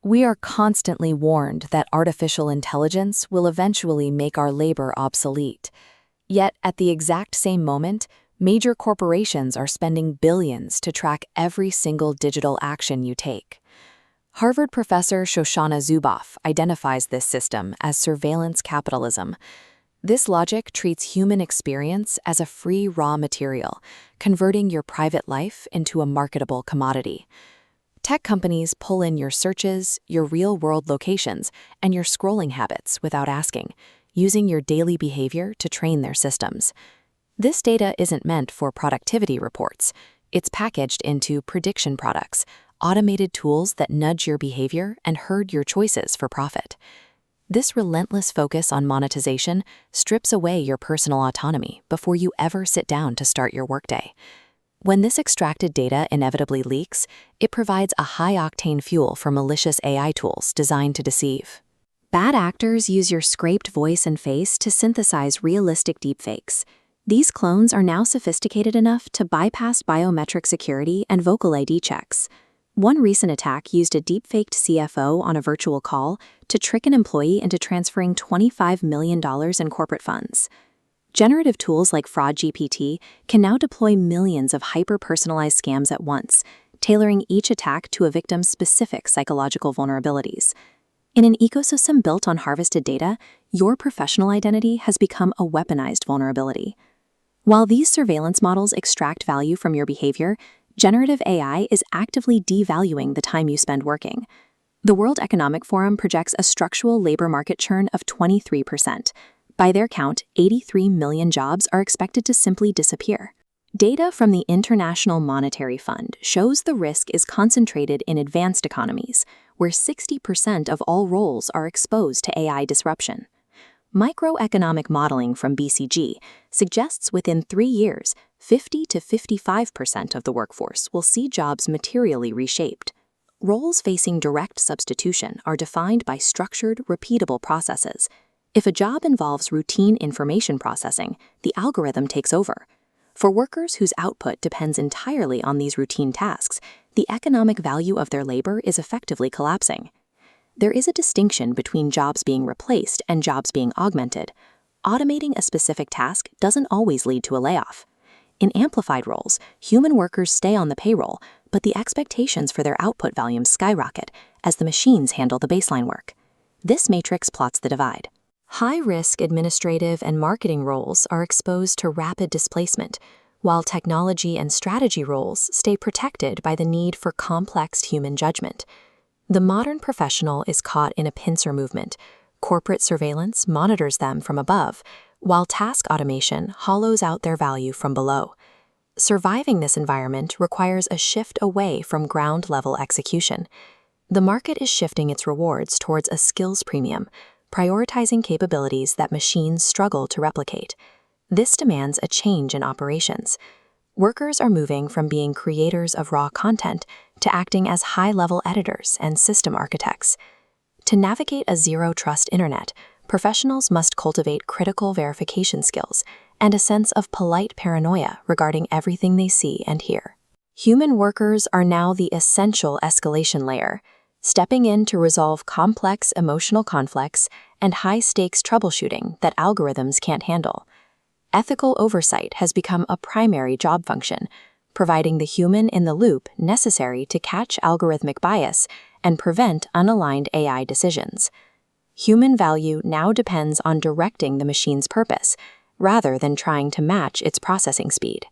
We are constantly warned that artificial intelligence will eventually make our labor obsolete. Yet, at the exact same moment, major corporations are spending billions to track every single digital action you take. Harvard professor Shoshana Zuboff identifies this system as surveillance capitalism. This logic treats human experience as a free raw material, converting your private life into a marketable commodity. Tech companies pull in your searches, your real-world locations, and your scrolling habits without asking, using your daily behavior to train their systems. This data isn't meant for productivity reports. It's packaged into prediction products, automated tools that nudge your behavior and herd your choices for profit. This relentless focus on monetization strips away your personal autonomy before you ever sit down to start your workday. When this extracted data inevitably leaks, it provides a high-octane fuel for malicious AI tools designed to deceive. Bad actors use your scraped voice and face to synthesize realistic deepfakes. These clones are now sophisticated enough to bypass biometric security and vocal ID checks. One recent attack used a deepfaked CFO on a virtual call to trick an employee into transferring $25 million in corporate funds. Generative tools like FraudGPT can now deploy millions of hyper-personalized scams at once, tailoring each attack to a victim's specific psychological vulnerabilities. In an ecosystem built on harvested data, your professional identity has become a weaponized vulnerability. While these surveillance models extract value from your behavior, generative AI is actively devaluing the time you spend working. The World Economic Forum projects a structural labor market churn of 23%. By their count, 83 million jobs are expected to simply disappear. Data from the International Monetary Fund shows the risk is concentrated in advanced economies, where 60% of all roles are exposed to AI disruption. Microeconomic modeling from BCG suggests within 3 years, 50 to 55% of the workforce will see jobs materially reshaped. Roles facing direct substitution are defined by structured, repeatable processes. If a job involves routine information processing, the algorithm takes over. For workers whose output depends entirely on these routine tasks, the economic value of their labor is effectively collapsing. There is a distinction between jobs being replaced and jobs being augmented. Automating a specific task doesn't always lead to a layoff. In amplified roles, human workers stay on the payroll, but the expectations for their output volumes skyrocket as the machines handle the baseline work. This matrix plots the divide. High-risk administrative and marketing roles are exposed to rapid displacement, while technology and strategy roles stay protected by the need for complex human judgment. The modern professional is caught in a pincer movement. Corporate surveillance monitors them from above, while task automation hollows out their value from below. Surviving this environment requires a shift away from ground-level execution. The market is shifting its rewards towards a skills premium, prioritizing capabilities that machines struggle to replicate. This demands a change in operations. Workers are moving from being creators of raw content to acting as high-level editors and system architects. To navigate a zero-trust internet, professionals must cultivate critical verification skills and a sense of polite paranoia regarding everything they see and hear. Human workers are now the essential escalation layer, stepping in to resolve complex emotional conflicts and high-stakes troubleshooting that algorithms can't handle. Ethical oversight has become a primary job function, providing the human in the loop necessary to catch algorithmic bias and prevent unaligned AI decisions. Human value now depends on directing the machine's purpose, rather than trying to match its processing speed.